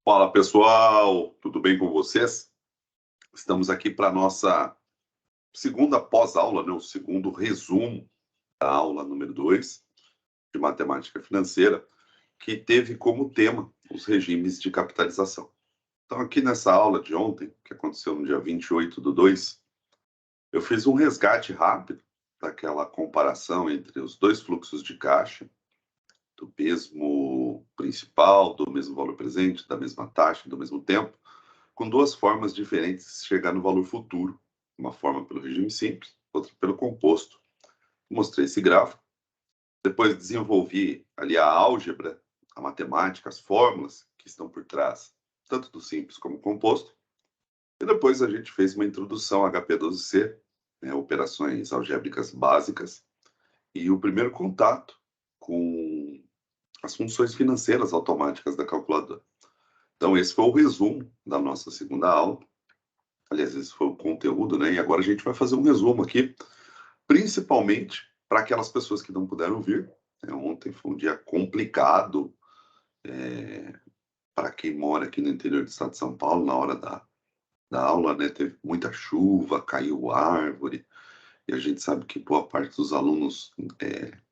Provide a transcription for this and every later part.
Fala pessoal, tudo bem com vocês? Estamos aqui para a nossa segunda pós-aula, né? O segundo resumo da aula número 2 de matemática financeira, que teve como tema os regimes de capitalização. Então, aqui nessa aula de ontem, que aconteceu no dia 28/2, eu fiz um resgate rápido daquela comparação entre os dois fluxos de caixa, do mesmo principal, do mesmo valor presente, da mesma taxa, do mesmo tempo, com duas formas diferentes de chegar no valor futuro. Uma forma pelo regime simples, outra pelo composto. Mostrei esse gráfico, depois desenvolvi ali a álgebra, a matemática, as fórmulas que estão por trás, tanto do simples como do composto, e depois a gente fez uma introdução a HP12C, né, operações algébricas básicas, e o primeiro contato com as funções financeiras automáticas da calculadora. Então, esse foi o resumo da nossa segunda aula. Aliás, esse foi o conteúdo, né? E agora a gente vai fazer um resumo aqui, principalmente para aquelas pessoas que não puderam vir. Ontem foi um dia complicado para quem mora aqui no interior do estado de São Paulo, na hora da aula, né? Teve muita chuva, caiu árvore, e a gente sabe que boa parte dos alunos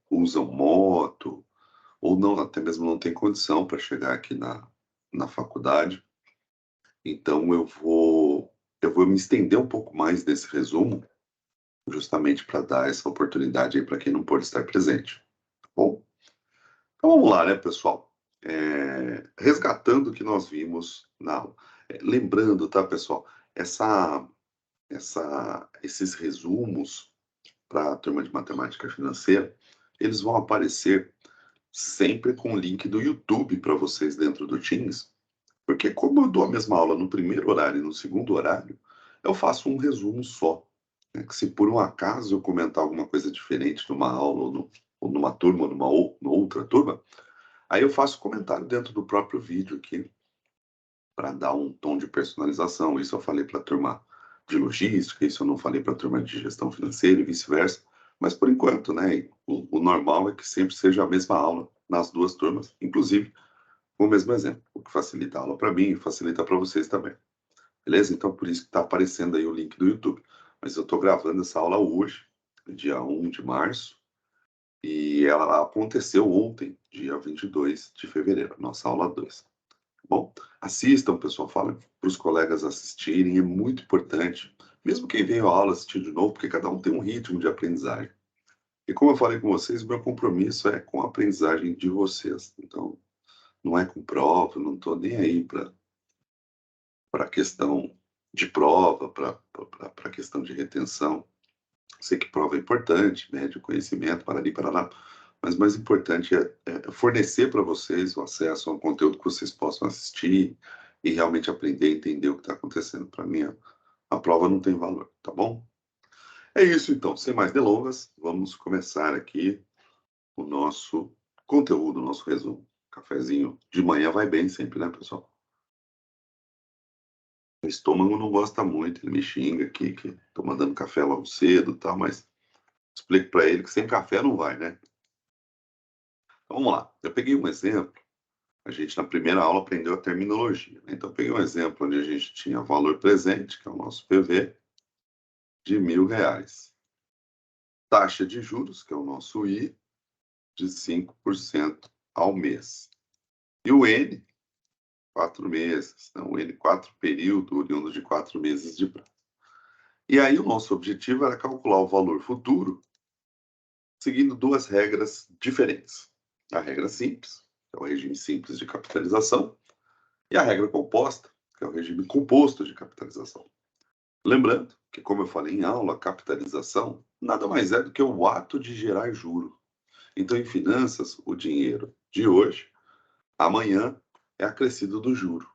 usam moto, ou não, até mesmo não tem condição para chegar aqui na faculdade. Então eu vou me estender um pouco mais nesse resumo, justamente para dar essa oportunidade aí para quem não pôde estar presente. Tá bom? Então vamos lá, né, pessoal? Resgatando o que nós vimos na aula. Lembrando, tá, pessoal? Esses resumos para a turma de matemática financeira, eles vão aparecer sempre com o link do YouTube para vocês dentro do Teams, porque como eu dou a mesma aula no primeiro horário e no segundo horário, eu faço um resumo só. Que se por um acaso eu comentar alguma coisa diferente numa aula, ou numa turma, ou numa outra turma, aí eu faço comentário dentro do próprio vídeo aqui, para dar um tom de personalização. Isso eu falei para a turma de logística, isso eu não falei para a turma de gestão financeira e vice-versa. Mas por enquanto, né, o normal é que sempre seja a mesma aula nas duas turmas, inclusive com o mesmo exemplo, o que facilita a aula para mim e facilita para vocês também. Beleza? Então, por isso que está aparecendo aí o link do YouTube. Mas eu estou gravando essa aula hoje, dia 1 de março, e ela aconteceu ontem, dia 22 de fevereiro, nossa aula 2. Bom, assistam, pessoal, falem para os colegas assistirem, é muito importante. Mesmo quem veio à aula assistir de novo, porque cada um tem um ritmo de aprendizagem. E como eu falei com vocês, meu compromisso é com a aprendizagem de vocês. Então, não é com prova, não estou nem aí para a questão de prova, para a questão de retenção. Sei que prova é importante, médio conhecimento, parari, parará, mas mais importante é fornecer para vocês o acesso a um conteúdo que vocês possam assistir e realmente aprender a entender o que está acontecendo. Para mim, a prova não tem valor, tá bom? É isso então, sem mais delongas, vamos começar aqui o nosso conteúdo, o nosso resumo. Cafezinho de manhã vai bem sempre, né, pessoal? O estômago não gosta muito, ele me xinga aqui, que tô mandando café logo cedo e tal, mas explico para ele que sem café não vai, né? Então, vamos lá. Eu peguei um exemplo, a gente na primeira aula aprendeu a terminologia, né? Então, eu peguei um exemplo onde a gente tinha valor presente, que é o nosso PV, de R$ 1.000. Taxa de juros, que é o nosso I, de 5% ao mês. E o N, 4 meses. Então, o N, 4 período, oriundo de 4 meses de prazo. E aí, o nosso objetivo era calcular o valor futuro seguindo duas regras diferentes. A regra simples, que é o regime simples de capitalização, e a regra composta, que é o regime composto de capitalização. Lembrando que, como eu falei em aula, a capitalização nada mais é do que o ato de gerar juro. Então, em finanças, o dinheiro de hoje, amanhã, é acrescido do juro.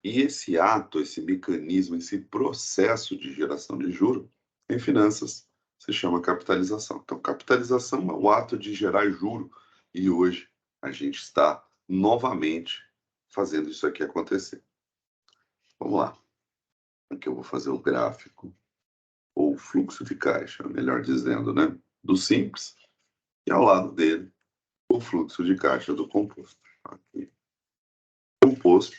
E esse ato, esse mecanismo, esse processo de geração de juro, em finanças, se chama capitalização. Então, capitalização é o ato de gerar juro. E hoje a gente está novamente fazendo isso aqui acontecer. Vamos lá. Aqui eu vou fazer o gráfico, ou o fluxo de caixa, melhor dizendo, né? Do simples. E ao lado dele, o fluxo de caixa do composto. Aqui. Composto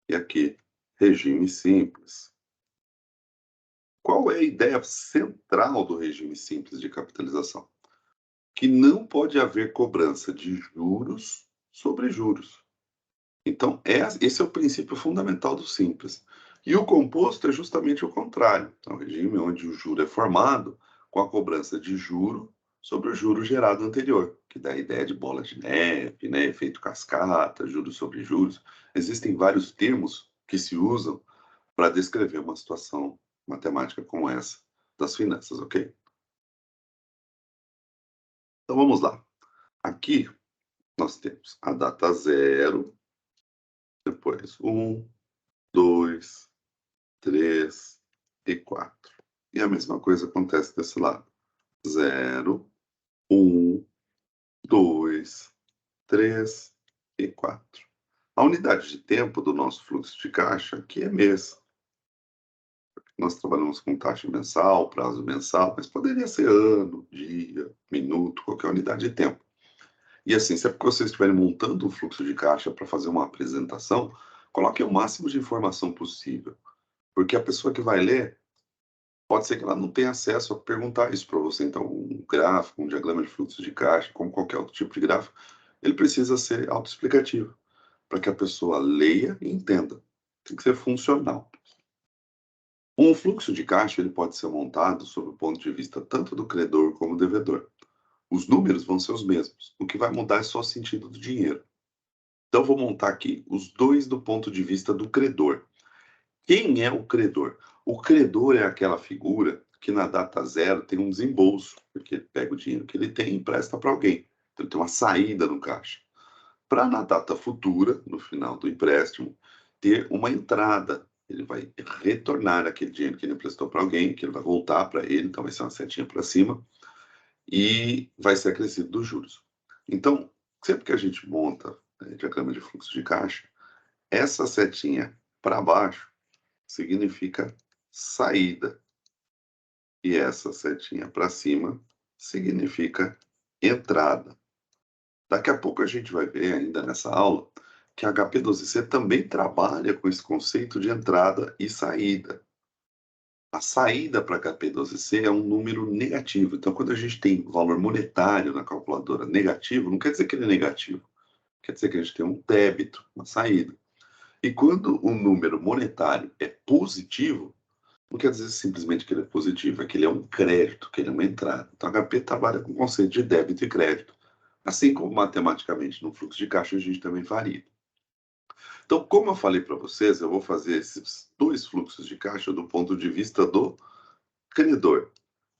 e aqui regime simples. Qual é a ideia central do regime simples de capitalização? Que não pode haver cobrança de juros sobre juros. Então, esse é o princípio fundamental do simples. E o composto é justamente o contrário. É um regime onde o juro é formado com a cobrança de juro sobre o juro gerado anterior, que dá a ideia de bola de neve, né? Efeito cascata, juros sobre juros. Existem vários termos que se usam para descrever uma situação matemática como essa das finanças, ok? Então vamos lá. Aqui nós temos a data zero, depois 2, 3 e 4. E a mesma coisa acontece desse lado. 0, 2, 3 e 4. A unidade de tempo do nosso fluxo de caixa aqui é mês. Nós trabalhamos com taxa mensal, prazo mensal, mas poderia ser ano, dia, minuto, qualquer unidade de tempo. E assim, sempre que vocês estiverem montando um fluxo de caixa para fazer uma apresentação, coloque o máximo de informação possível, porque a pessoa que vai ler pode ser que ela não tenha acesso a perguntar isso para você. Então, um gráfico, um diagrama de fluxo de caixa, como qualquer outro tipo de gráfico, ele precisa ser autoexplicativo, para que a pessoa leia e entenda. Tem que ser funcional. Um fluxo de caixa ele pode ser montado sob o ponto de vista tanto do credor como do devedor. Os números vão ser os mesmos. O que vai mudar é só o sentido do dinheiro. Então, vou montar aqui os dois do ponto de vista do credor. Quem é o credor? O credor é aquela figura que na data zero tem um desembolso, porque ele pega o dinheiro que ele tem e empresta para alguém. Então, ele tem uma saída no caixa. Para na data futura, no final do empréstimo, ter uma entrada. Ele vai retornar aquele dinheiro que ele emprestou para alguém, que ele vai voltar para ele, então vai ser uma setinha para cima, e vai ser acrescido dos juros. Então, sempre que a gente monta diagrama de fluxo de caixa, essa setinha para baixo significa saída. E essa setinha para cima significa entrada. Daqui a pouco a gente vai ver ainda nessa aula que a HP12C também trabalha com esse conceito de entrada e saída. A saída para HP12C é um número negativo. Então, quando a gente tem valor monetário na calculadora negativo, não quer dizer que ele é negativo. Quer dizer que a gente tem um débito, uma saída. E quando o número monetário é positivo, não quer dizer simplesmente que ele é positivo, é que ele é um crédito, que ele é uma entrada. Então, HP trabalha com o conceito de débito e crédito. Assim como matematicamente no fluxo de caixa a gente também faria. Então, como eu falei para vocês, eu vou fazer esses dois fluxos de caixa do ponto de vista do credor.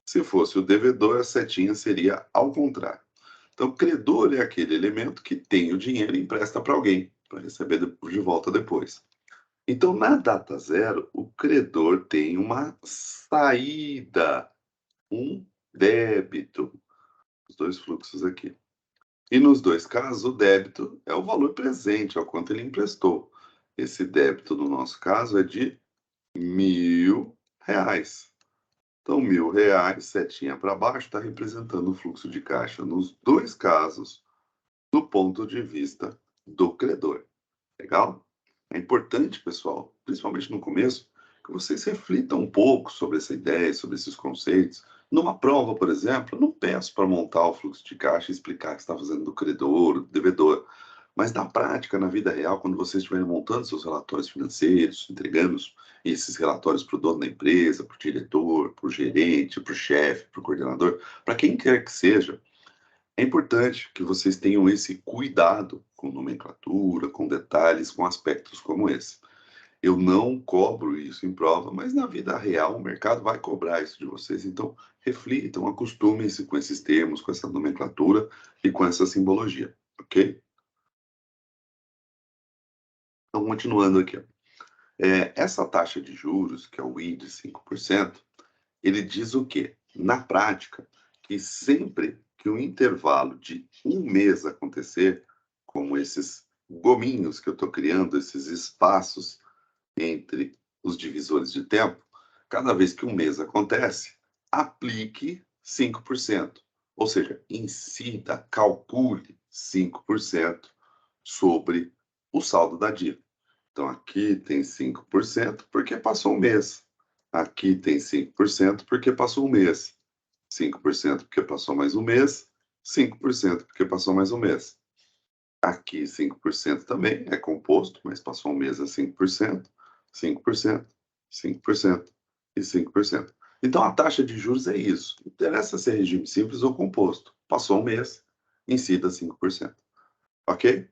Se fosse o devedor, a setinha seria ao contrário. Então, credor é aquele elemento que tem o dinheiro e empresta para alguém, para receber de volta depois. Então, na data zero, o credor tem uma saída, um débito. Os dois fluxos aqui. E nos dois casos, o débito é o valor presente, é o quanto ele emprestou. Esse débito, no nosso caso, é de R$ 1.000. Então, R$ 1.000, setinha para baixo, está representando o fluxo de caixa nos dois casos, do ponto de vista do credor. Legal? É importante, pessoal, principalmente no começo, que vocês reflitam um pouco sobre essa ideia, sobre esses conceitos. Numa prova, por exemplo, eu não peço para montar o fluxo de caixa e explicar o que está fazendo do credor, do devedor. Mas na prática, na vida real, quando vocês estiverem montando seus relatórios financeiros, entregando esses relatórios para o dono da empresa, para o diretor, para o gerente, para o chefe, para o coordenador, para quem quer que seja, é importante que vocês tenham esse cuidado com nomenclatura, com detalhes, com aspectos como esse. Eu não cobro isso em prova, mas na vida real o mercado vai cobrar isso de vocês. Então, reflitam, acostumem-se com esses termos, com essa nomenclatura e com essa simbologia, ok? Então, continuando aqui. Essa taxa de juros, que é o I de 5%, ele diz o quê? Na prática, que sempre que um intervalo de um mês acontecer, como esses gominhos que eu estou criando, esses espaços entre os divisores de tempo, cada vez que um mês acontece, aplique 5%. Ou seja, incida, calcule 5% sobre o saldo da dívida. Então, aqui tem 5% porque passou um mês. Aqui tem 5% porque passou um mês. 5% porque passou mais um mês. 5% porque passou mais um mês. Aqui 5% também é composto, mas passou um mês a 5%, 5%, 5% e 5%. Então, a taxa de juros é isso. Não interessa se é regime simples ou composto. Passou um mês, incida 5%. Ok?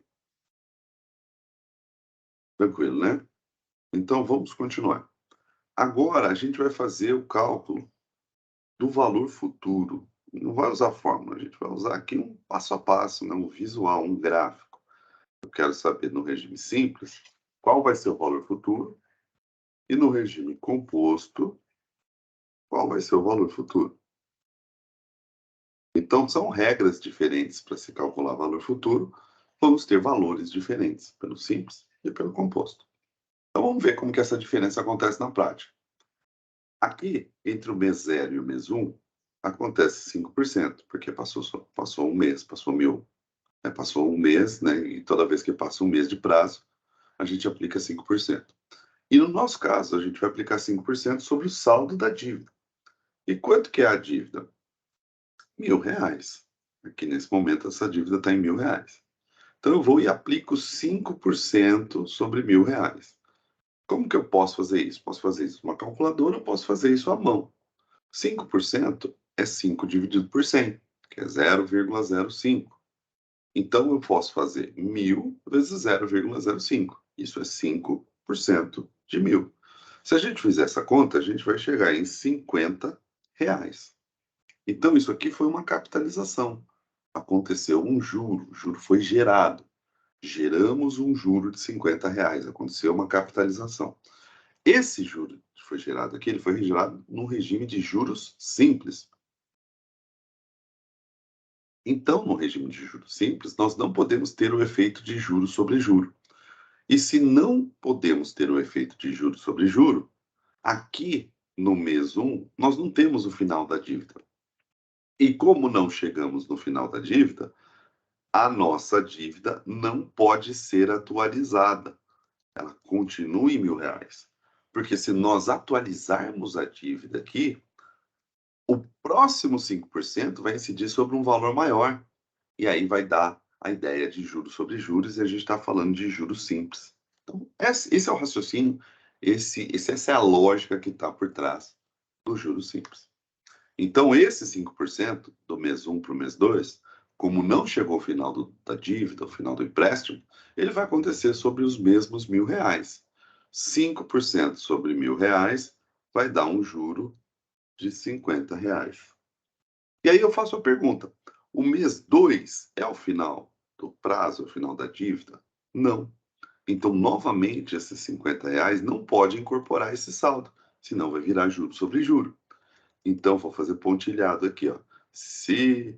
Tranquilo, né? Então, vamos continuar. Agora, a gente vai fazer o cálculo do valor futuro. Não vai usar fórmula, a gente vai usar aqui um passo a passo, né? Um visual, um gráfico. Eu quero saber no regime simples qual vai ser o valor futuro e no regime composto qual vai ser o valor futuro. Então, são regras diferentes para se calcular valor futuro. Vamos ter valores diferentes pelo simples e pelo composto. Então, vamos ver como que essa diferença acontece na prática. Aqui, entre o mês 0 e o mês 1, acontece 5%, porque passou um mês, passou 1.000, né? Passou um mês, né? E toda vez que passa um mês de prazo, a gente aplica 5%. E no nosso caso, a gente vai aplicar 5% sobre o saldo da dívida. E quanto que é a dívida? R$ 1.000. Aqui nesse momento, essa dívida está em R$ 1.000. Então, eu vou e aplico 5% sobre R$ 1.000. Como que eu posso fazer isso? Posso fazer isso numa calculadora ou posso fazer isso à mão? 5% é 5 dividido por 100, que é 0,05. Então, eu posso fazer 1.000 vezes 0,05. Isso é 5% de 1.000. Se a gente fizer essa conta, a gente vai chegar em R$ 50. Então, isso aqui foi uma capitalização. Aconteceu um juro, o juro foi gerado. Geramos um juro de R$ 50. Aconteceu uma capitalização. Esse juro que foi gerado aqui, ele foi gerado no regime de juros simples. Então, no regime de juros simples, nós não podemos ter o efeito de juro sobre juro. E se não podemos ter o efeito de juro sobre juro, aqui no mês 1, nós não temos o final da dívida. E como não chegamos no final da dívida, a nossa dívida não pode ser atualizada. Ela continua em R$ 1.000. Porque se nós atualizarmos a dívida aqui, o próximo 5% vai incidir sobre um valor maior. E aí vai dar a ideia de juros sobre juros, e a gente está falando de juros simples. Então, esse é o raciocínio, essa é a lógica que está por trás do juros simples. Então, esse 5% do mês 1 para o mês 2, como não chegou ao final da dívida, ao final do empréstimo, ele vai acontecer sobre os mesmos R$ 1.000. 5% sobre R$ 1.000 vai dar um juro de R$ 50. E aí eu faço a pergunta: o mês 2 é o final do prazo, o final da dívida? Não. Então, novamente, esses R$ 50 não pode incorporar esse saldo, senão vai virar juro sobre juro. Então, vou fazer pontilhado aqui, ó. Se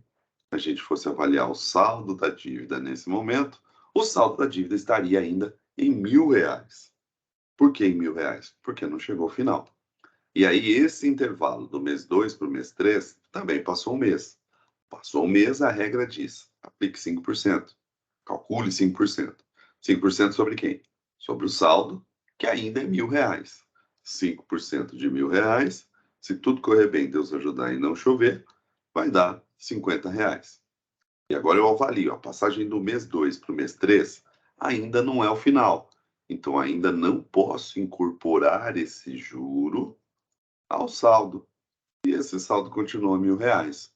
a gente fosse avaliar o saldo da dívida nesse momento, o saldo da dívida estaria ainda em R$ 1.000. Por que em R$ 1.000? Porque não chegou ao final. E aí, esse intervalo do mês 2 para o mês 3 também passou um mês. Passou um mês, a regra diz: aplique 5%. Calcule 5%. 5% sobre quem? Sobre o saldo, que ainda é R$ 1.000. 5% de R$ 1.000, se tudo correr bem, Deus ajudar e não chover, vai dar R$ 50. E agora eu avalio, a passagem do mês 2 para o mês 3 ainda não é o final. Então, ainda não posso incorporar esse juro ao saldo. E esse saldo continua R$ 1.000.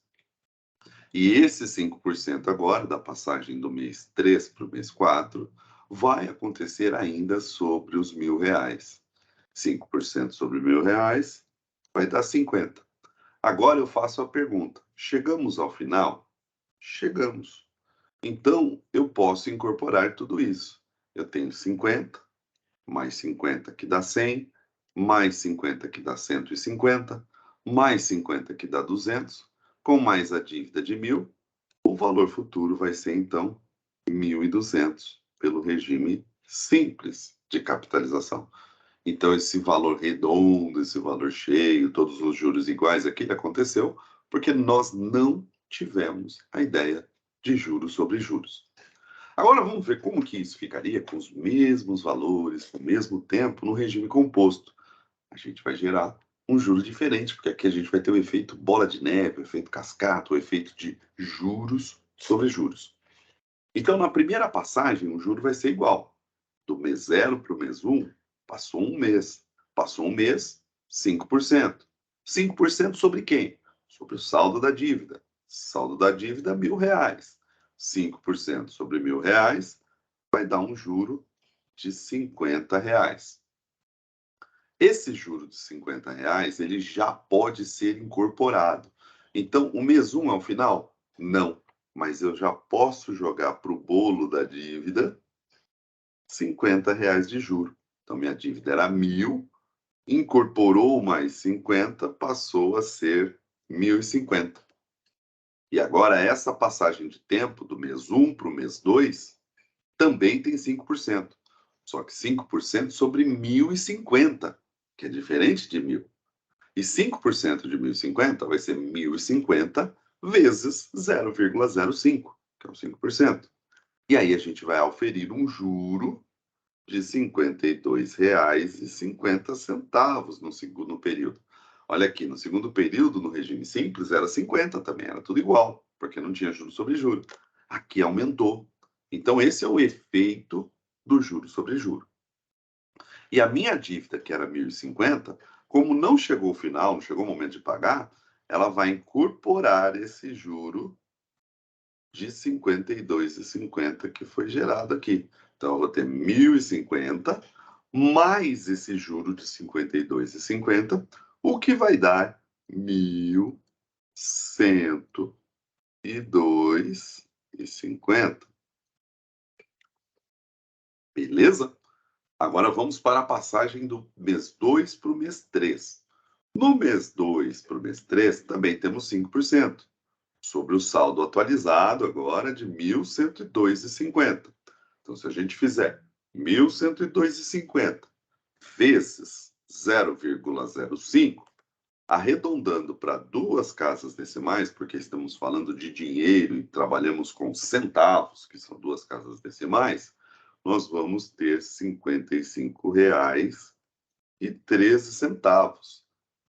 E esse 5% agora, da passagem do mês 3 para o mês 4, vai acontecer ainda sobre os R$ 1.000. 5% sobre R$ 1.000 vai dar 50. Agora eu faço a pergunta: chegamos ao final? Chegamos. Então, eu posso incorporar tudo isso. Eu tenho 50, mais 50 que dá 100, mais 50 que dá 150, mais 50 que dá 200, com mais a dívida de 1.000, o valor futuro vai ser, então, 1.200 pelo regime simples de capitalização. Então, esse valor redondo, esse valor cheio, todos os juros iguais, aqui aconteceu porque nós não tivemos a ideia de juros sobre juros. Agora vamos ver como que isso ficaria com os mesmos valores, com o mesmo tempo, no regime composto. A gente vai gerar um juro diferente, porque aqui a gente vai ter o efeito bola de neve, o efeito cascata, o efeito de juros sobre juros. Então, na primeira passagem, o juro vai ser igual. Do mês 0 para o mês 1, passou um mês. Passou um mês, 5%. 5% sobre quem? Sobre o saldo da dívida. Saldo da dívida, R$ 1.000. 5% sobre R$ 1.000 vai dar um juro de R$ 50. Esse juro de R$ 50, ele já pode ser incorporado. Então, o mês 1 é o final? Não. Mas eu já posso jogar para o bolo da dívida R$ 50 de juro. Então, minha dívida era 1.000, incorporou mais 50, passou a ser 1.050. E agora, essa passagem de tempo do mês 1 para o mês 2 também tem 5%. Só que 5% sobre 1.050, que é diferente de 1.000. E 5% de 1.050 vai ser 1.050 vezes 0,05, que é o 5%. E aí a gente vai auferir um juro de R$ 52,50 no segundo período. Olha aqui, no segundo período, no regime simples, era 50 também, era tudo igual, porque não tinha juro sobre juro. Aqui aumentou. Então, esse é o efeito do juro sobre juro. E a minha dívida, que era 1.050, como não chegou o final, não chegou o momento de pagar, ela vai incorporar esse juro de 52,50 que foi gerado aqui. Então, eu vou ter 1.050 mais esse juro de 52,50, o que vai dar 1.102,50. Beleza? Agora vamos para a passagem do mês 2 para o mês 3. No mês 2 para o mês 3, também temos 5%, sobre o saldo atualizado agora de 1.102,50. Então, se a gente fizer 1.102,50 vezes 0,05, arredondando para duas casas decimais, porque estamos falando de dinheiro e trabalhamos com centavos, que são duas casas decimais, nós vamos ter R$ 55,13.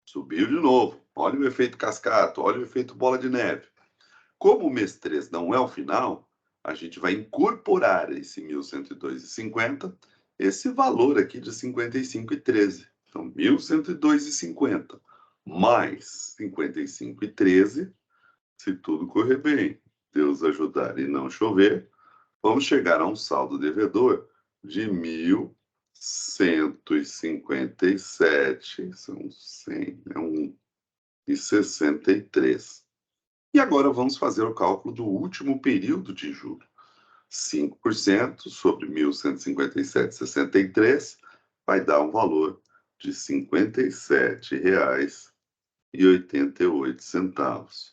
Subiu de novo. Olha o efeito cascata, olha o efeito bola de neve. Como o mês 3 não é o final, a gente vai incorporar esse 1.102,50, esse valor aqui de 55,13. Então, 1.102,50 mais 55,13, se tudo correr bem, Deus ajudar e não chover, vamos chegar a um saldo devedor de 1.157, são 100, é 1,63. E agora vamos fazer o cálculo do último período de juros. 5% sobre 1.157,63 vai dar um valor de R$ 57,88.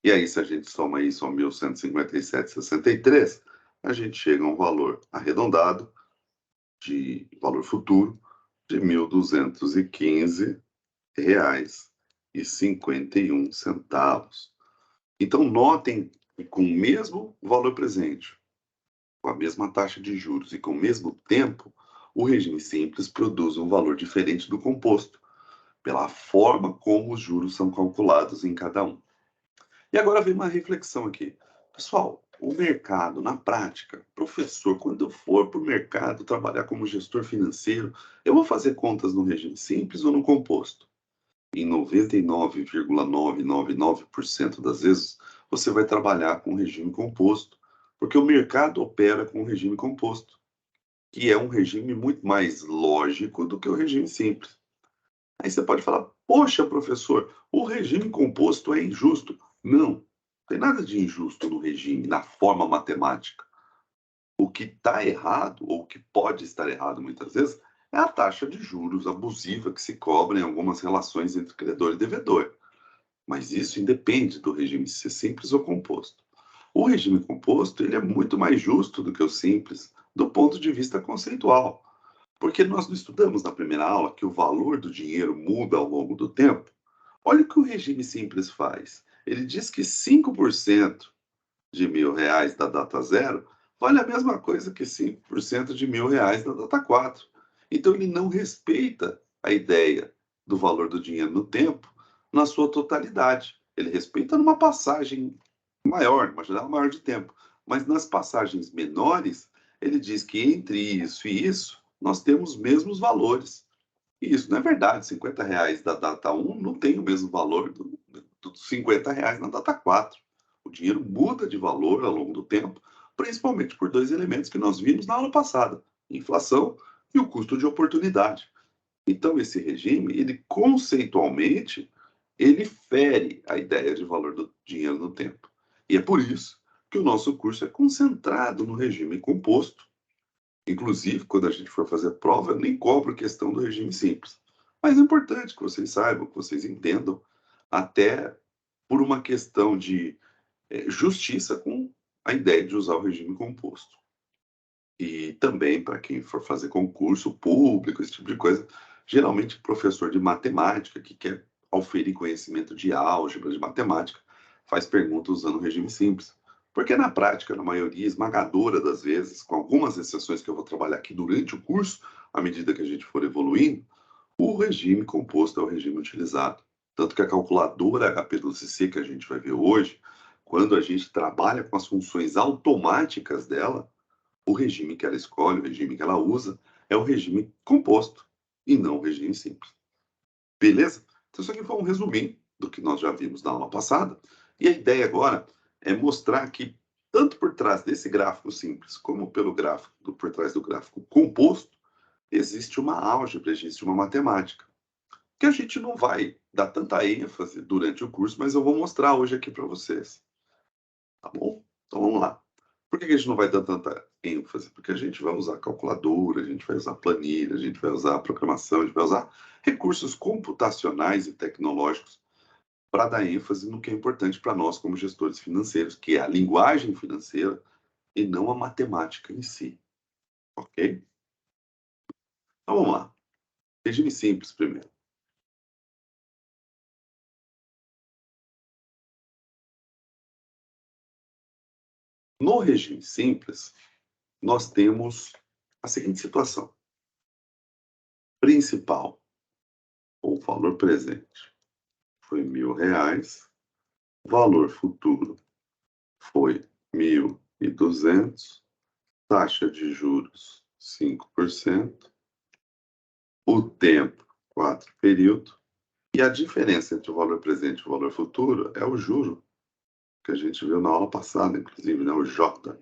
E aí, se a gente soma isso ao 1.157,63, a gente chega a um valor arredondado, de valor futuro, de R$ 1.215,51. Então, notem que com o mesmo valor presente, com a mesma taxa de juros e com o mesmo tempo, o regime simples produz um valor diferente do composto, pela forma como os juros são calculados em cada um. E agora vem uma reflexão aqui. Pessoal, o mercado, na prática, professor, quando eu for para o mercado trabalhar como gestor financeiro, eu vou fazer contas no regime simples ou no composto? Em 99,999% das vezes, você vai trabalhar com regime composto, porque o mercado opera com regime composto, que é um regime muito mais lógico do que o regime simples. Aí você pode falar, poxa, professor, o regime composto é injusto. Não tem nada de injusto no regime, na forma matemática. O que está errado, ou o que pode estar errado muitas vezes, é a taxa de juros abusiva que se cobra em algumas relações entre credor e devedor. Mas isso independe do regime ser simples ou composto. O regime composto ele é muito mais justo do que o simples, do ponto de vista conceitual. Porque nós não estudamos na primeira aula que o valor do dinheiro muda ao longo do tempo? Olha o que o regime simples faz. Ele diz que 5% de R$ 1.000 da data zero vale a mesma coisa que 5% de R$ 1.000 na data 4. Então, ele não respeita a ideia do valor do dinheiro no tempo na sua totalidade. Ele respeita numa passagem maior, uma janela maior de tempo. Mas nas passagens menores, ele diz que entre isso e isso, nós temos os mesmos valores. E isso não é verdade. R$ 50 da data 1 não tem o mesmo valor dos R$ 50 na data 4. O dinheiro muda de valor ao longo do tempo, principalmente por dois elementos que nós vimos na aula passada: inflação e o custo de oportunidade. Então, esse regime, ele conceitualmente, ele fere a ideia de valor do dinheiro no tempo. E é por isso que o nosso curso é concentrado no regime composto. Inclusive, quando a gente for fazer prova, eu nem cobro questão do regime simples. Mas é importante que vocês saibam, que vocês entendam, até por uma questão de justiça com a ideia de usar o regime composto. E também, para quem for fazer concurso público, esse tipo de coisa, geralmente professor de matemática, que quer auferir conhecimento de álgebra, de matemática, faz pergunta usando o regime simples. Porque na prática, na maioria esmagadora das vezes, com algumas exceções que eu vou trabalhar aqui durante o curso, à medida que a gente for evoluindo, o regime composto é o regime utilizado. Tanto que a calculadora HP12C que a gente vai ver hoje, quando a gente trabalha com as funções automáticas dela, o regime que ela escolhe, o regime que ela usa, é o regime composto e não o regime simples. Beleza? Então, isso aqui foi um resuminho do que nós já vimos na aula passada. E a ideia agora é mostrar que, tanto por trás desse gráfico simples, como pelo gráfico, por trás do gráfico composto, existe uma álgebra, existe uma matemática, que a gente não vai dar tanta ênfase durante o curso, mas eu vou mostrar hoje aqui para vocês. Tá bom? Então vamos lá. Por que a gente não vai dar tanta ênfase? Porque a gente vai usar calculadora, a gente vai usar planilha, a gente vai usar programação, a gente vai usar recursos computacionais e tecnológicos para dar ênfase no que é importante para nós como gestores financeiros, que é a linguagem financeira e não a matemática em si. Ok? Então vamos lá. Regime simples primeiro. No regime simples, nós temos a seguinte situação: principal, ou valor presente, foi R$ 1.000, valor futuro foi 1.200, taxa de juros 5%, o tempo 4 períodos, e a diferença entre o valor presente e o valor futuro é o juro, que a gente viu na aula passada, inclusive, né? O J.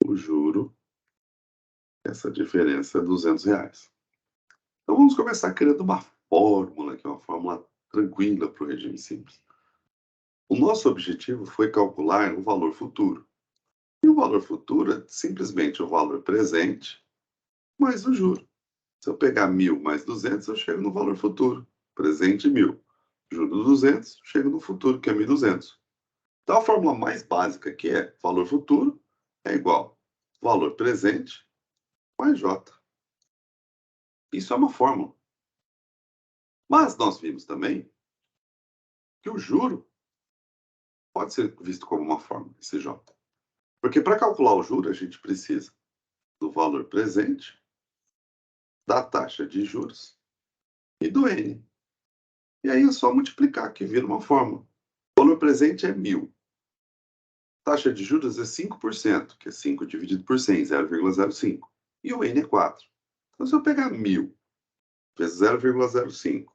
O juro, essa diferença é R$ 200. Então vamos começar criando uma fórmula, que é uma fórmula tranquila para o regime simples. O nosso objetivo foi calcular o valor futuro. E o valor futuro é simplesmente o valor presente mais o juro. Se eu pegar 1.000 mais 200, eu chego no valor futuro. Presente 1.000. Juro 200, chego no futuro, que é 1.200. Então, a fórmula mais básica, que é valor futuro, é igual valor presente mais J. Isso é uma fórmula. Mas nós vimos também que o juro pode ser visto como uma fórmula, esse J. Porque para calcular o juro, a gente precisa do valor presente, da taxa de juros e do N. E aí é só multiplicar, que vira uma fórmula. O valor presente é 1.000. Taxa de juros é 5%, que é 5 dividido por 100, 0,05. E o N é 4. Então, se eu pegar 1.000 vezes 0,05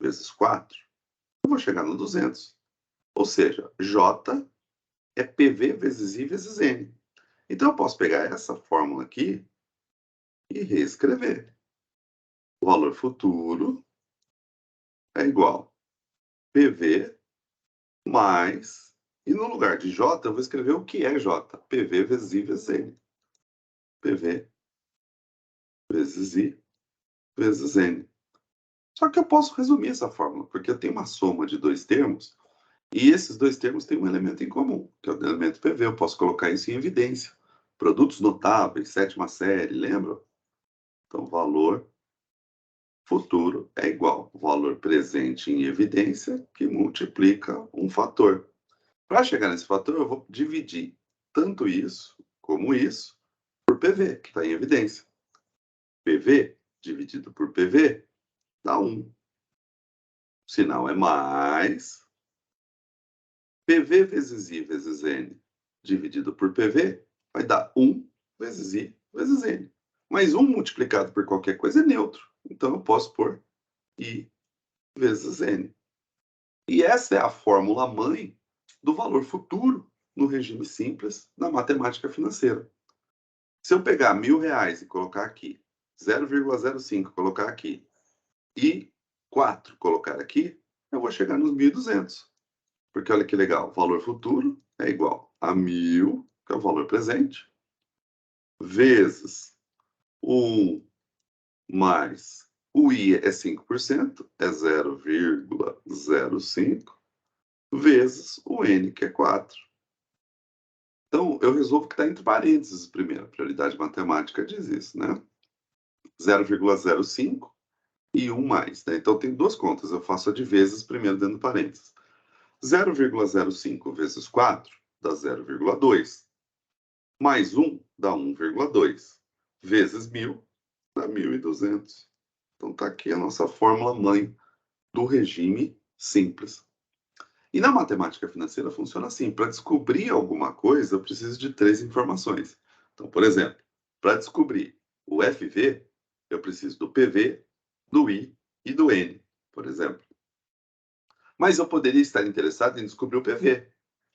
vezes 4, eu vou chegar no 200. Ou seja, J é PV vezes I vezes N. Então, eu posso pegar essa fórmula aqui e reescrever. O valor futuro é igual PV mais... E no lugar de J, eu vou escrever o que é J. PV vezes I vezes N. PV vezes I vezes N. Só que eu posso resumir essa fórmula, porque eu tenho uma soma de dois termos, e esses dois termos têm um elemento em comum, que é o elemento PV. Eu posso colocar isso em evidência. Produtos notáveis, sétima série, lembra? Então, valor futuro é igual valor presente em evidência, que multiplica um fator. Para chegar nesse fator, eu vou dividir tanto isso como isso por PV, que está em evidência. PV dividido por PV dá 1. O sinal é mais PV vezes I vezes N dividido por PV vai dar 1 vezes I vezes N. Mas 1 multiplicado por qualquer coisa é neutro. Então, eu posso pôr I vezes N. E essa é a fórmula mãe do valor futuro no regime simples da matemática financeira. Se eu pegar R$1.000 e colocar aqui, 0,05 colocar aqui, e 4 colocar aqui, eu vou chegar nos 1.200. Porque olha que legal, o valor futuro é igual a 1.000, que é o valor presente, vezes o 1 mais o I é 5%, é 0,05, vezes o N, que é 4. Então, eu resolvo que está entre parênteses primeiro. A prioridade matemática diz isso, né? 0,05 e 1 mais. Né? Então, tem duas contas. Eu faço a de vezes primeiro dentro do parênteses. 0,05 vezes 4 dá 0,2. Mais 1 dá 1,2. Vezes 1.000 dá 1.200. Então, está aqui a nossa fórmula mãe do regime simples. E na matemática financeira funciona assim. Para descobrir alguma coisa, eu preciso de 3 informações. Então, por exemplo, para descobrir o FV, eu preciso do PV, do I e do N, por exemplo. Mas eu poderia estar interessado em descobrir o PV.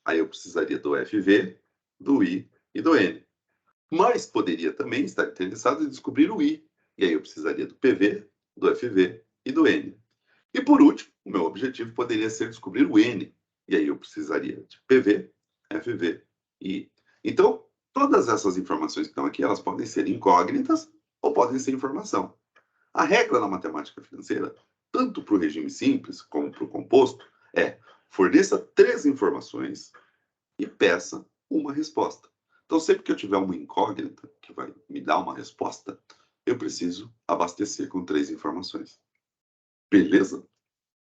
Aí eu precisaria do FV, do I e do N. Mas poderia também estar interessado em descobrir o I. E aí eu precisaria do PV, do FV e do N. E por último, o meu objetivo poderia ser descobrir o N. E aí eu precisaria de PV, FV e I. Então, todas essas informações que estão aqui, elas podem ser incógnitas ou podem ser informação. A regra na matemática financeira, tanto para o regime simples como para o composto, é forneça 3 informações e peça uma resposta. Então, sempre que eu tiver uma incógnita que vai me dar uma resposta, eu preciso abastecer com 3 informações. Beleza?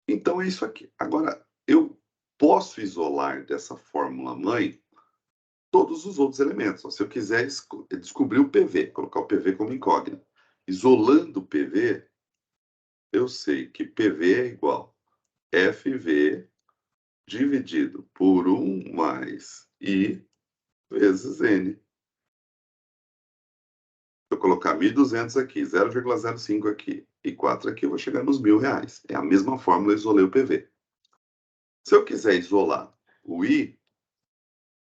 Então, é isso aqui. Agora, eu posso isolar dessa fórmula mãe todos os outros elementos. Se eu quiser descobrir o PV, colocar o PV como incógnito, isolando o PV, eu sei que PV é igual a FV dividido por 1 mais I vezes N. Se eu colocar 1.200 aqui, 0,05 aqui e 4 aqui, eu vou chegar nos R$1.000. É a mesma fórmula, eu isolei o PV. Se eu quiser isolar o I,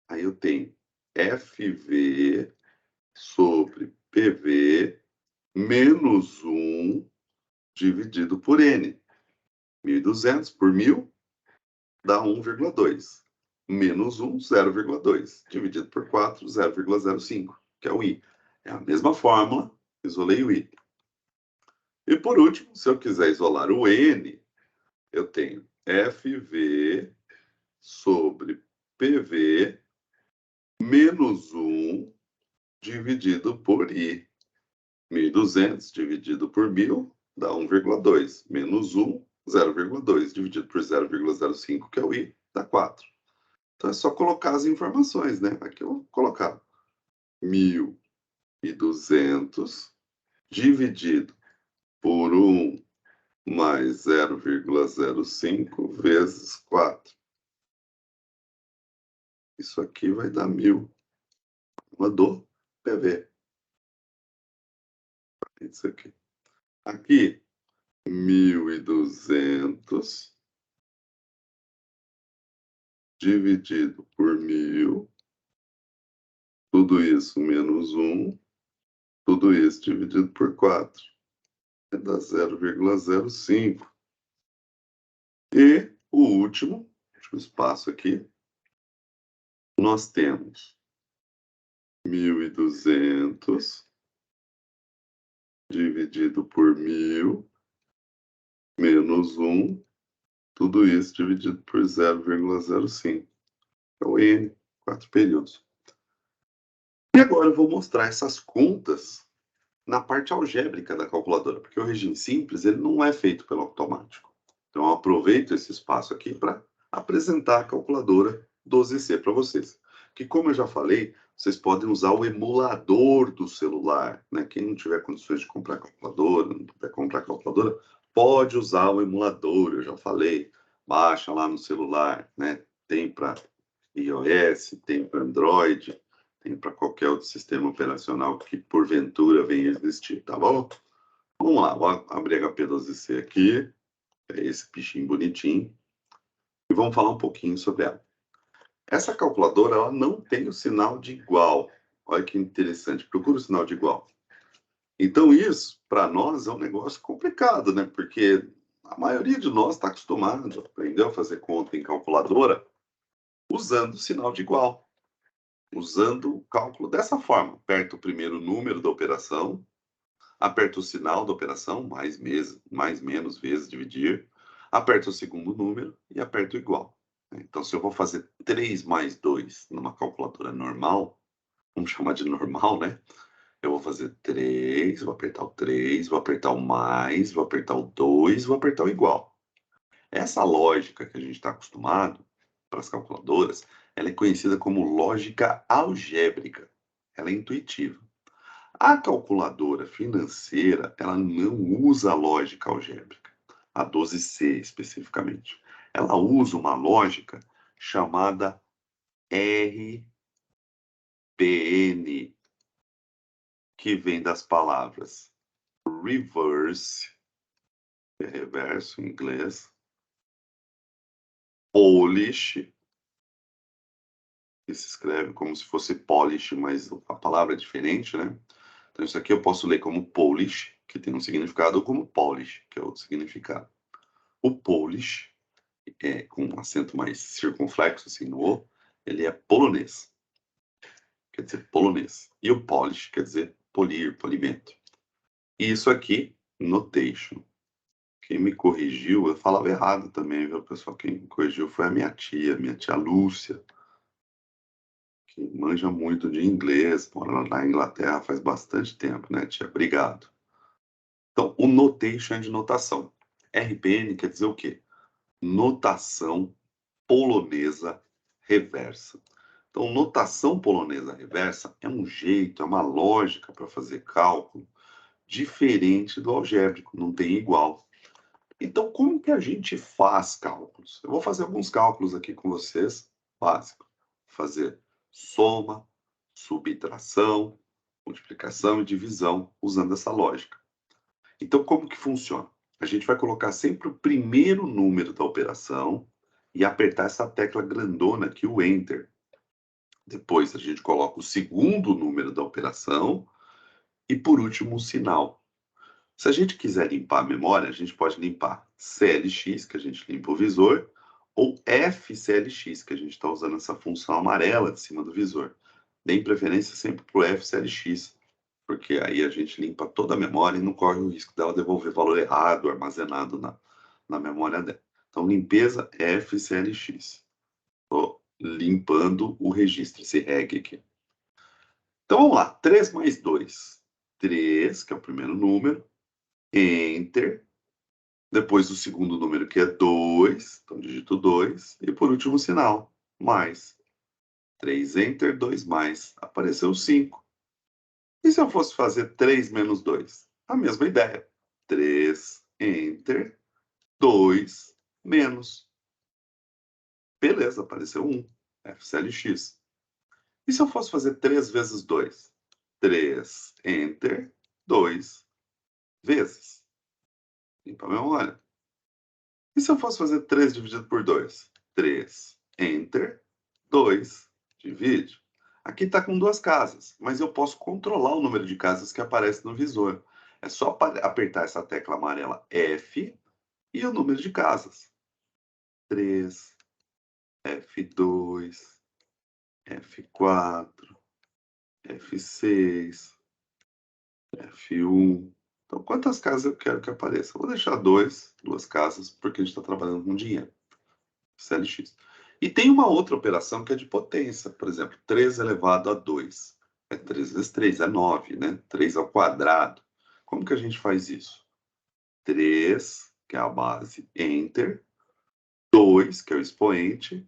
aí eu tenho FV sobre PV menos 1 dividido por N. 1.200 por 1.000 dá 1,2. Menos 1, 0,2. Dividido por 4, 0,05, que é o I. É a mesma fórmula, isolei o I. E por último, se eu quiser isolar o N, eu tenho FV sobre PV menos 1 dividido por I. 1.200 dividido por 1.000 dá 1,2. Menos 1, 0,2. Dividido por 0,05, que é o I, dá 4. Então é só colocar as informações, né? Aqui eu vou colocar 1.200 dividido por 1 mais 0,05 vezes 4. Isso aqui vai dar 1.000. Uma do PV. Isso aqui. Aqui, 1.200 dividido por 1.000. Tudo isso menos 1. Tudo isso dividido por 4. Vai dar 0,05. E o último espaço aqui, nós temos 1.200 dividido por 1.000 menos 1, tudo isso dividido por 0,05. É o N, 4 períodos. E agora eu vou mostrar essas contas na parte algébrica da calculadora, porque o regime simples ele não é feito pelo automático. Então, eu aproveito esse espaço aqui para apresentar a calculadora 12C para vocês. Que, como eu já falei, vocês podem usar o emulador do celular, né? Quem não tiver condições de comprar calculadora, não puder comprar calculadora, pode usar o emulador, eu já falei, baixa lá no celular, né? Tem para iOS, tem para Android, tem para qualquer outro sistema operacional que porventura venha existir, tá bom? Vamos lá, vou abrir HP12C aqui, é esse bichinho bonitinho, e vamos falar um pouquinho sobre ela. Essa calculadora, ela não tem o sinal de igual. Olha que interessante, procura o sinal de igual. Então isso, para nós, é um negócio complicado, né? Porque a maioria de nós está acostumado, aprendeu a fazer conta em calculadora usando o sinal de igual. Usando o cálculo dessa forma. Aperta o primeiro número da operação, aperta o sinal da operação, mais menos vezes, dividir, aperta o segundo número e aperta o igual. Então, se eu vou fazer 3 mais 2 numa calculadora normal, vamos chamar de normal, né? Eu vou fazer 3, vou apertar o 3, vou apertar o mais, vou apertar o 2, vou apertar o igual. Essa lógica que a gente está acostumado para as calculadoras, ela é conhecida como lógica algébrica. Ela é intuitiva. A calculadora financeira, ela não usa a lógica algébrica, a 12C especificamente. Ela usa uma lógica chamada RPN, que vem das palavras reverse, que é reverso em inglês, Polish, que se escreve como se fosse Polish, mas a palavra é diferente, né? Então isso aqui eu posso ler como Polish, que tem um significado, ou como Polish, que é outro significado. O Polish, com um acento mais circunflexo, assim, no O, ele é polonês. Quer dizer, polonês. E o Polish quer dizer polir, polimento. E isso aqui, notation. Quem me corrigiu, eu falava errado também, viu, pessoal? Quem me corrigiu foi a minha tia Lúcia, que manja muito de inglês, mora na Inglaterra faz bastante tempo, né, tia? Obrigado. Então, o notation é de notação. RPN quer dizer o quê? Notação polonesa reversa. Então, notação polonesa reversa é um jeito, é uma lógica para fazer cálculo diferente do algébrico, não tem igual. Então, como que a gente faz cálculos? Eu vou fazer alguns cálculos aqui com vocês, básicos. Fazer soma, subtração, multiplicação e divisão usando essa lógica. Então, como que funciona? A gente vai colocar sempre o primeiro número da operação e apertar essa tecla grandona aqui, o Enter. Depois a gente coloca o segundo número da operação e, por último, o sinal. Se a gente quiser limpar a memória, a gente pode limpar CLX, que a gente limpa o visor, ou FCLX, que a gente está usando essa função amarela de cima do visor. Deem preferência sempre para o FCLX, porque aí a gente limpa toda a memória e não corre o risco dela devolver valor errado, armazenado na memória dela. Então, limpeza FCLX. Estou limpando o registro, esse reg aqui. Então, vamos lá. 3 mais 2. 3, que é o primeiro número. Enter. Depois o segundo número, que é 2. Então, digito 2. E por último, o sinal. Mais. 3, Enter, 2 mais. Apareceu 5. E se eu fosse fazer 3 menos 2? A mesma ideia. 3, Enter, 2, menos. Beleza, apareceu 1. FCLX. E se eu fosse fazer 3 vezes 2? 3, Enter, 2 vezes. Limpa a memória. E se eu fosse fazer 3 dividido por 2? 3, Enter, 2, divide. Aqui está com 2 casas, mas eu posso controlar o número de casas que aparece no visor. É só apertar essa tecla amarela F e o número de casas. 3, F2, F4, F6, F1. Então, quantas casas eu quero que apareça? Eu vou deixar 2 casas, porque a gente está trabalhando com dinheiro. CLX. E tem uma outra operação que é de potência. Por exemplo, 3 elevado a 2. É 3 vezes 3, é 9, né? 3 ao quadrado. Como que a gente faz isso? 3, que é a base, Enter. 2, que é o expoente.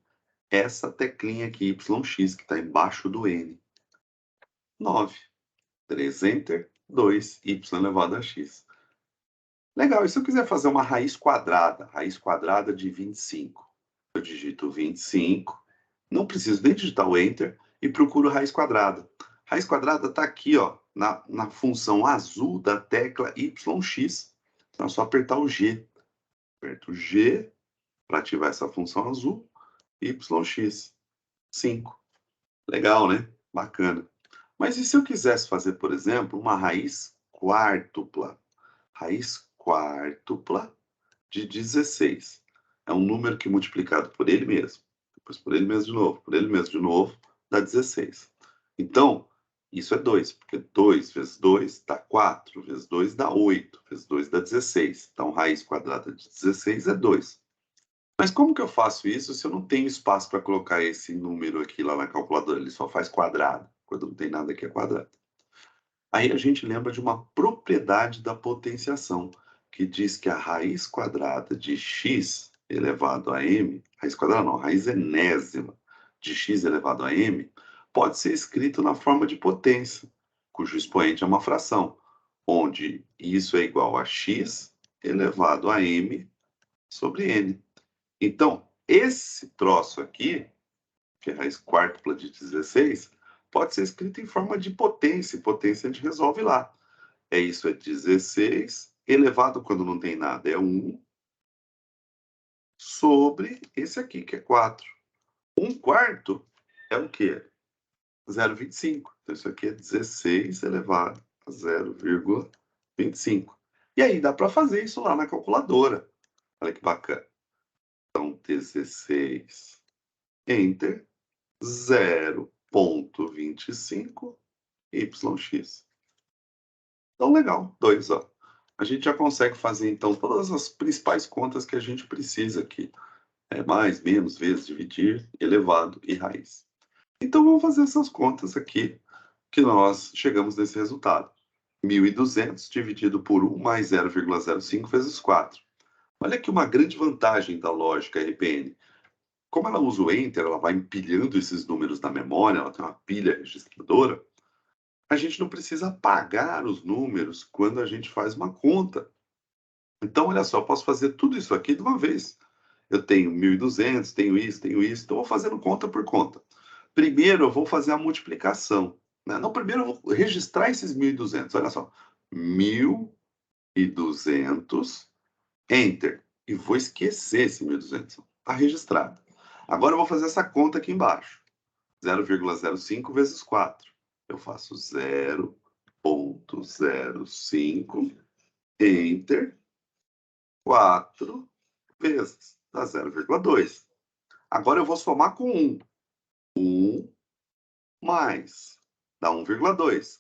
Essa teclinha aqui, YX, que está embaixo do N. 9. 3 Enter, 2, y elevado a x. Legal, e se eu quiser fazer uma raiz quadrada de 25? Eu digito 25, não preciso nem digitar o Enter, e procuro raiz quadrada. Raiz quadrada está aqui, ó, na função azul da tecla YX. Então é só apertar o G. Aperto o G para ativar essa função azul, YX. 5. Legal, né? Bacana. Mas e se eu quisesse fazer, por exemplo, uma raiz quártupla? Raiz quártupla de 16. É um número que multiplicado por ele mesmo, depois por ele mesmo de novo, por ele mesmo de novo, dá 16. Então, isso é 2, porque 2 vezes 2 dá 4, vezes 2 dá 8, vezes 2 dá 16. Então, raiz quadrada de 16 é 2. Mas como que eu faço isso se eu não tenho espaço para colocar esse número aqui lá na calculadora? Ele só faz quadrado, quando não tem nada que é quadrado. Aí a gente lembra de uma propriedade da potenciação, que diz que a raiz quadrada de x elevado a m, raiz quadrada não, raiz enésima de x elevado a m, pode ser escrito na forma de potência, cujo expoente é uma fração, onde isso é igual a x elevado a m sobre n. Então, esse troço aqui, que é a raiz quártupla de 16, pode ser escrito em forma de potência. Potência a gente resolve lá. Isso é 16 elevado, quando não tem nada, é 1, sobre esse aqui, que é 4. 1 quarto é o quê? 0,25. Então, isso aqui é 16 elevado a 0,25. E aí dá para fazer isso lá na calculadora. Olha que bacana. Então, 16, Enter, 0,25 YX. Então, legal, 2, ó. A gente já consegue fazer, então, todas as principais contas que a gente precisa aqui. Mais, menos, vezes, dividir, elevado e raiz. Então, vamos fazer essas contas aqui, que nós chegamos nesse resultado. 1.200 dividido por 1 mais 0,05 vezes 4. Olha aqui uma grande vantagem da lógica RPN. Como ela usa o Enter, ela vai empilhando esses números na memória, ela tem uma pilha registradora, a gente não precisa apagar os números quando a gente faz uma conta. Então, olha só, eu posso fazer tudo isso aqui de uma vez. Eu tenho 1.200, tenho isso, então eu vou fazendo conta por conta. Primeiro, eu vou fazer a multiplicação. Né? Não, primeiro eu vou registrar esses 1.200. Olha só, 1.200, Enter. E vou esquecer esse 1.200. Está registrado. Agora eu vou fazer essa conta aqui embaixo. 0,05 vezes 4. Eu faço 0,05, Enter, 4 vezes, dá 0,2. Agora eu vou somar com 1. 1 mais, dá 1,2.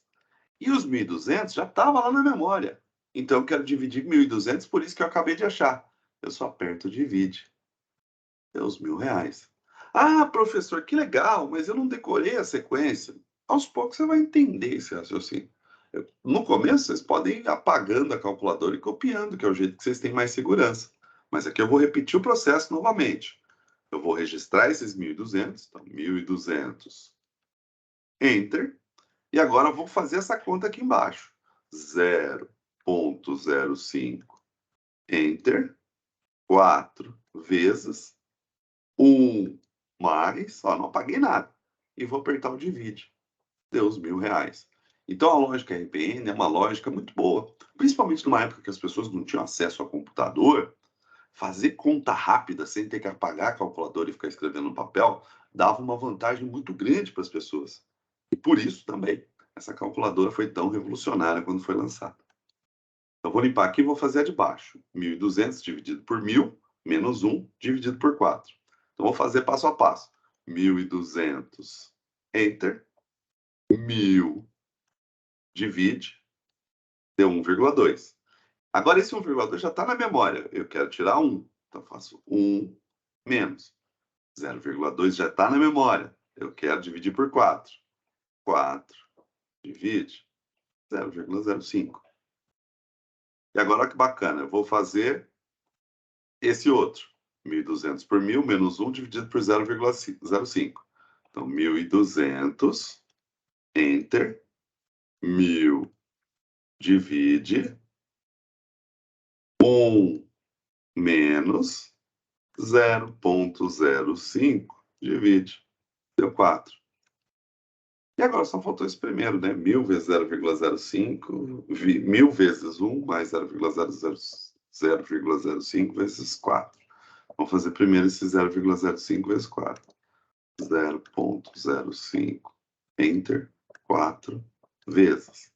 E os 1.200 já estava lá na memória. Então eu quero dividir 1.200, por isso que eu acabei de achar. Eu só aperto divide. Deu os R$ 1.000. Ah, professor, que legal, mas eu não decorei a sequência. Aos poucos você vai entender esse raciocínio. No começo, vocês podem ir apagando a calculadora e copiando, que é o jeito que vocês têm mais segurança. Mas aqui eu vou repetir o processo novamente. Eu vou registrar esses 1.200, então 1.200, Enter, e agora eu vou fazer essa conta aqui embaixo. 0,05, Enter, 4 vezes 1 mais, ó, não apaguei nada, e vou apertar o divide. Deu os R$ 1.000. Então a lógica RPN é uma lógica muito boa, principalmente numa época que as pessoas não tinham acesso a computador. Fazer conta rápida sem ter que apagar a calculadora e ficar escrevendo no papel dava uma vantagem muito grande para as pessoas. E por isso também essa calculadora foi tão revolucionária quando foi lançada. Então vou limpar aqui e vou fazer a de baixo. 1.200 dividido por 1.000 menos 1 dividido por 4. Então vou fazer passo a passo. 1.200, Enter. 1.000 divide, deu 1,2. Agora esse 1,2 já está na memória. Eu quero tirar 1. Então faço 1 menos 0,2 já está na memória. Eu quero dividir por 4. 4 divide 0,05. E agora olha que bacana. Eu vou fazer esse outro. 1.200 por 1.000 menos 1 dividido por 0,05. Então 1.200, Enter. 1000 divide 1 menos 0,05 divide. Deu 4. E agora só faltou esse primeiro, né? 1000 vezes 0,05, 1000 vezes 1 mais 0,05 vezes 4. Vamos fazer primeiro esse 0,05 vezes 4. 0,05, Enter, 4 vezes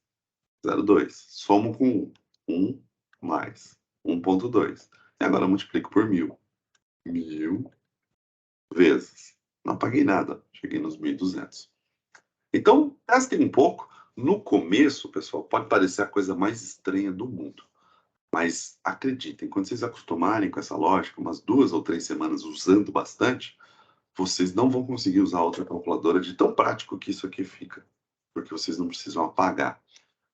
0,2. Somo com 1. 1 mais 1,2. E agora multiplico por 1000. 1000 vezes. Não paguei nada, cheguei nos 1.200. Então, testem um pouco. No começo, pessoal, pode parecer a coisa mais estranha do mundo. Mas acreditem, quando vocês acostumarem com essa lógica, umas 2 ou 3 semanas usando bastante, vocês não vão conseguir usar outra calculadora de tão prático que isso aqui fica. Porque vocês não precisam apagar.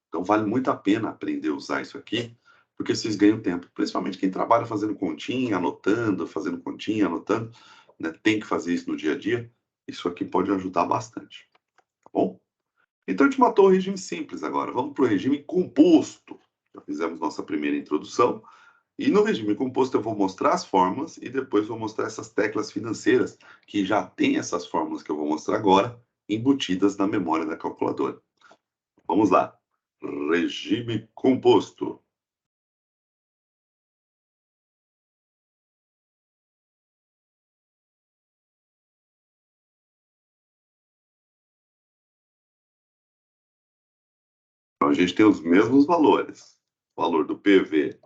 Então, vale muito a pena aprender a usar isso aqui, porque vocês ganham tempo. Principalmente quem trabalha fazendo continha, anotando, fazendo continha, anotando, né? Tem que fazer isso no dia a dia. Isso aqui pode ajudar bastante. Tá bom? Então, a gente matou o regime simples agora. Vamos para o regime composto. Já fizemos nossa primeira introdução. E no regime composto eu vou mostrar as fórmulas e depois vou mostrar essas teclas financeiras, que já tem essas fórmulas que eu vou mostrar agora, embutidas na memória da calculadora. Vamos lá. Regime composto. Então, a gente tem os mesmos valores. Valor do PV,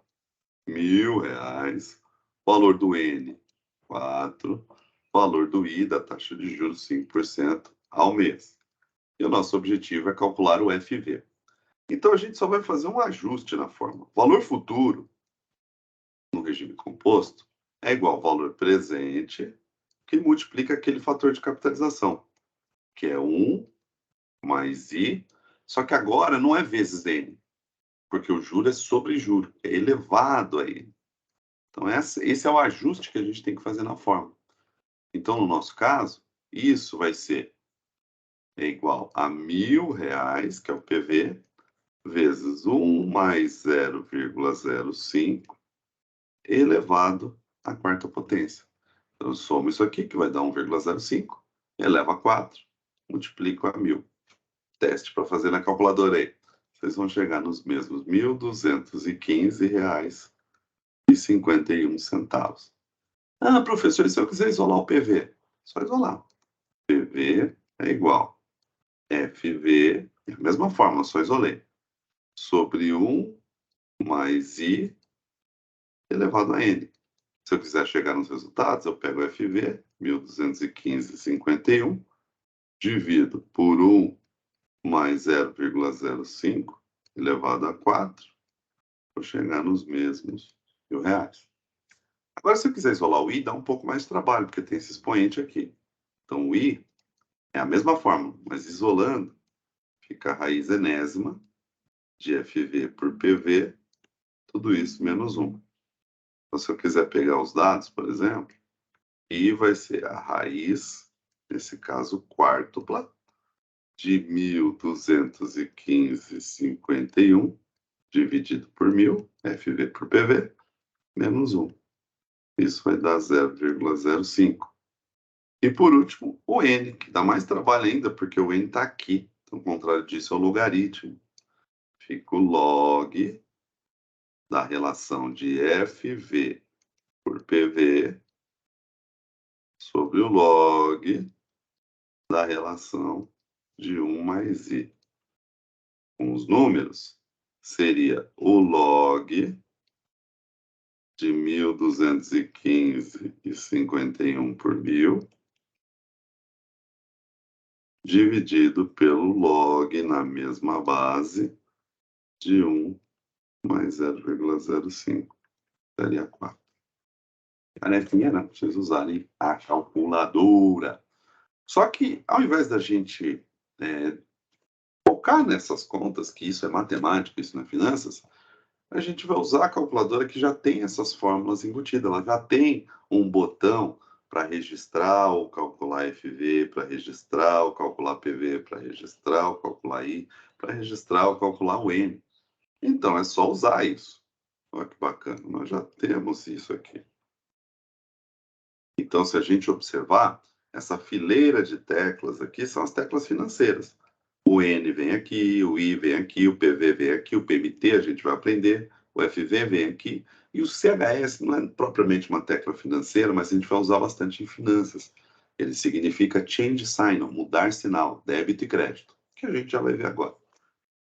R$ 1.000. Valor do N, 4. Valor do I, da taxa de juros, 5% ao mês. E o nosso objetivo é calcular o FV. Então, a gente só vai fazer um ajuste na fórmula. Valor futuro, no regime composto, é igual ao valor presente, que multiplica aquele fator de capitalização, que é 1 mais I, só que agora não é vezes N, porque o juro é sobre juro, é elevado a N. Então, esse é o ajuste que a gente tem que fazer na fórmula. Então, no nosso caso, isso vai ser igual a R$ 1.000, que é o PV, vezes 1 mais 0,05 elevado à quarta potência. Então, eu somo isso aqui, que vai dar 1,05, eleva a 4, multiplico a 1000. Teste para fazer na calculadora aí. Vocês vão chegar nos mesmos R$ 1.215,51. Ah, professor, e se eu quiser isolar o PV? Só isolar. PV é igual FV, é a mesma fórmula, só isolei, sobre 1 mais I elevado a N. Se eu quiser chegar nos resultados, eu pego o FV, 1.215,51, divido por 1 mais 0,05 elevado a 4, vou chegar nos mesmos R$ 1.000. Agora, se eu quiser isolar o I, dá um pouco mais de trabalho, porque tem esse expoente aqui. Então, o I é a mesma fórmula, mas isolando, fica a raiz enésima de FV por PV, tudo isso menos 1. Então, se eu quiser pegar os dados, por exemplo, I vai ser a raiz, nesse caso, quártupla, de 1.215,51, dividido por 1000, FV por PV, menos 1. Isso vai dar 0,05. E por último, o N, que dá mais trabalho ainda, porque o N está aqui. Então, o contrário disso é o logaritmo. Fica o log da relação de FV por PV sobre o log da relação de 1 mais I. Com os números, seria o log de 1.215,51 por 1000, dividido pelo log na mesma base de 1 mais 0,05, daria 4. Tarefinha, né? Pra vocês usarem a calculadora. Só que, ao invés da gente focar nessas contas, que isso é matemática, isso não é finanças, a gente vai usar a calculadora que já tem essas fórmulas embutidas. Ela já tem um botão para registrar ou calcular FV, para registrar ou calcular PV, para registrar ou calcular I, para registrar ou calcular o N. Então, é só usar isso. Olha que bacana, nós já temos isso aqui. Então, se a gente observar, essa fileira de teclas aqui são as teclas financeiras. O N vem aqui, o I vem aqui, o PV vem aqui, o PMT a gente vai aprender, o FV vem aqui, e o CHS não é propriamente uma tecla financeira, mas a gente vai usar bastante em finanças. Ele significa change sign, mudar sinal, débito e crédito, que a gente já vai ver agora.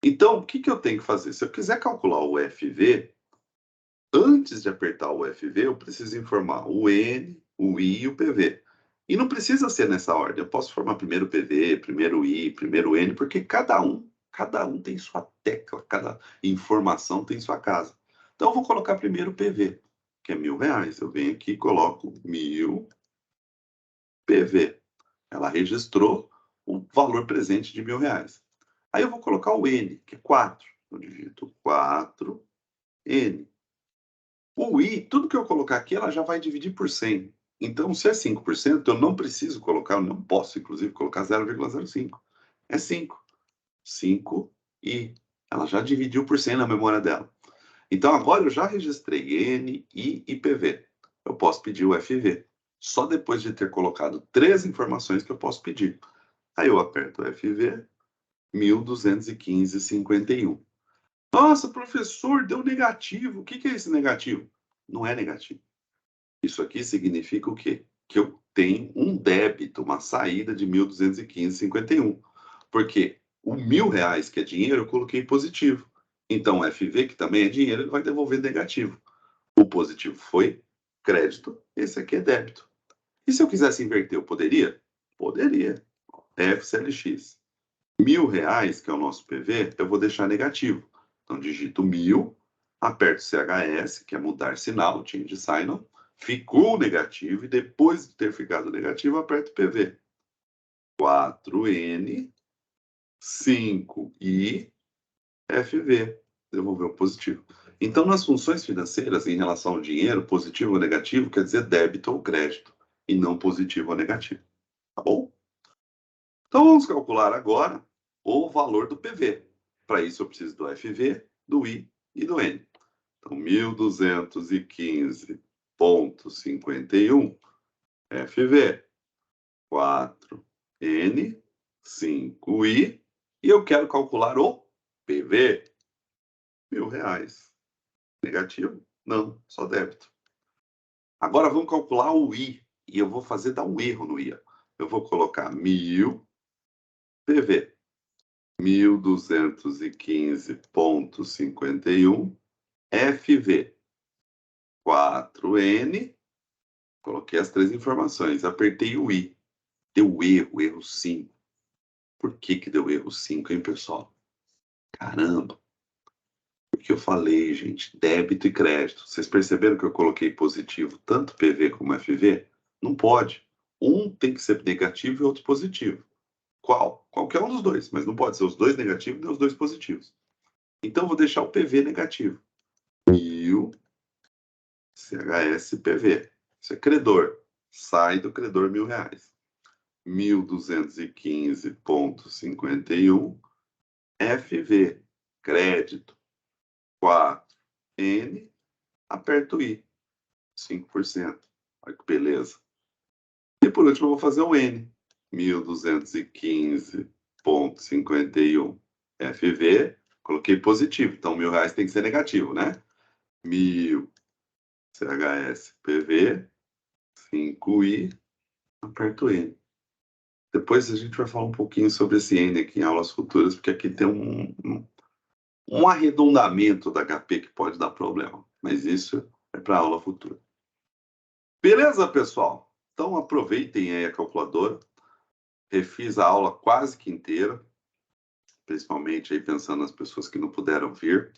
Então, o que eu tenho que fazer? Se eu quiser calcular o FV, antes de apertar o FV, eu preciso informar o N, o I e o PV. E não precisa ser nessa ordem. Eu posso formar primeiro o PV, primeiro o I, primeiro o N, porque cada um tem sua tecla, cada informação tem sua casa. Então, eu vou colocar primeiro o PV, que é R$1.000. Eu venho aqui e coloco 1.000 PV. Ela registrou o valor presente de R$1.000. Aí eu vou colocar o N, que é 4. Eu digito 4N. O I, tudo que eu colocar aqui, ela já vai dividir por 100. Então, se é 5%, eu não preciso colocar, eu não posso, inclusive, colocar 0,05. É 5. 5I. Ela já dividiu por 100 na memória dela. Então, agora eu já registrei N, I e PV. Eu posso pedir o FV. Só depois de ter colocado 3 informações que eu posso pedir. Aí eu aperto o FV, 1.215,51. Nossa, professor, deu negativo. O que é esse negativo? Não é negativo. Isso aqui significa o quê? Que eu tenho um débito, uma saída de 1.215,51. Porque o R$1.000, que é dinheiro, eu coloquei positivo. Então, o FV, que também é dinheiro, ele vai devolver negativo. O positivo foi crédito, esse aqui é débito. E se eu quisesse inverter, eu poderia? Poderia. FCLX. R$1.000, que é o nosso PV, eu vou deixar negativo. Então, digito 1.000, aperto CHS, que é mudar sinal, change sign, ficou negativo, e depois de ter ficado negativo, aperto PV. 4N, 5I, FV, devolveu positivo. Então, nas funções financeiras, em relação ao dinheiro, positivo ou negativo, quer dizer débito ou crédito, e não positivo ou negativo. Tá bom? Então, vamos calcular agora o valor do PV. Para isso, eu preciso do FV, do I e do N. Então, 1.215,51 FV, 4N, 5I, e eu quero calcular o PV. R$1.000. Negativo? Não, só débito. Agora vamos calcular o I, e eu vou dar um erro no I. Eu vou colocar 1.000 PV. 1.215,51 FV. 4N, coloquei as 3 informações, apertei o I. Deu erro 5. Por que deu erro 5, hein, pessoal? Caramba! Porque eu falei, gente, débito e crédito. Vocês perceberam que eu coloquei positivo tanto PV como FV? Não pode. Um tem que ser negativo e outro positivo. Qual? Qualquer um dos dois, mas não pode ser os dois negativos nem os dois positivos. Então, eu vou deixar o PV negativo. 1.000 CHS PV. Isso é credor. Sai do credor R$1.000. 1.215,51 FV. Crédito. 4N. Aperto o I. 5%. Olha que beleza. E por último, eu vou fazer o N. 1.215,51 FV. Coloquei positivo. Então, R$1.000 tem que ser negativo, né? 1.000 CHS PV. 5I. Aperto N. Depois a gente vai falar um pouquinho sobre esse N aqui em aulas futuras, porque aqui tem um arredondamento da HP que pode dar problema. Mas isso é para aula futura. Beleza, pessoal? Então aproveitem aí a calculadora. Refiz a aula quase que inteira, principalmente aí pensando nas pessoas que não puderam vir.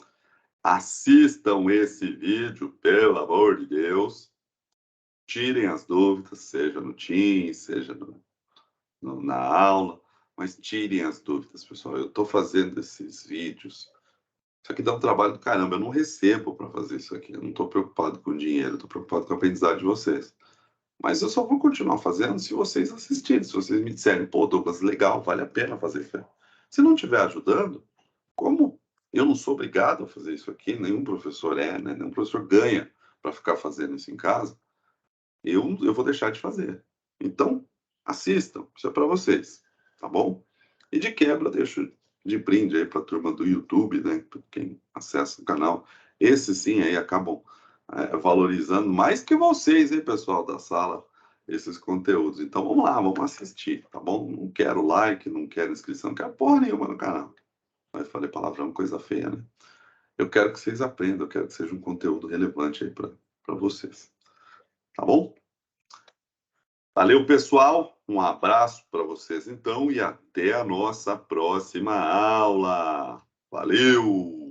Assistam esse vídeo, pelo amor de Deus. Tirem as dúvidas, seja no Teams, seja na aula, mas tirem as dúvidas, pessoal. Eu estou fazendo esses vídeos. Isso aqui dá um trabalho do caramba. Eu não recebo para fazer isso aqui. Eu não estou preocupado com dinheiro, estou preocupado com o aprendizado de vocês. Mas eu só vou continuar fazendo se vocês assistirem, se vocês me disserem, pô, Douglas, legal, vale a pena fazer isso. Se não estiver ajudando, como eu não sou obrigado a fazer isso aqui, nenhum professor é, né? Nenhum professor ganha para ficar fazendo isso em casa, eu vou deixar de fazer. Então, assistam, isso é para vocês, tá bom? E de quebra, deixo de brinde aí para a turma do YouTube, né? Quem acessa o canal, esses sim aí acabam valorizando mais que vocês, hein, pessoal da sala, esses conteúdos. Então vamos lá, vamos assistir, tá bom? Não quero like, não quero inscrição, não quero porra nenhuma no canal. Mas falei palavrão, coisa feia, né? Eu quero que vocês aprendam, eu quero que seja um conteúdo relevante aí para vocês. Tá bom? Valeu, pessoal. Um abraço para vocês então e até a nossa próxima aula. Valeu!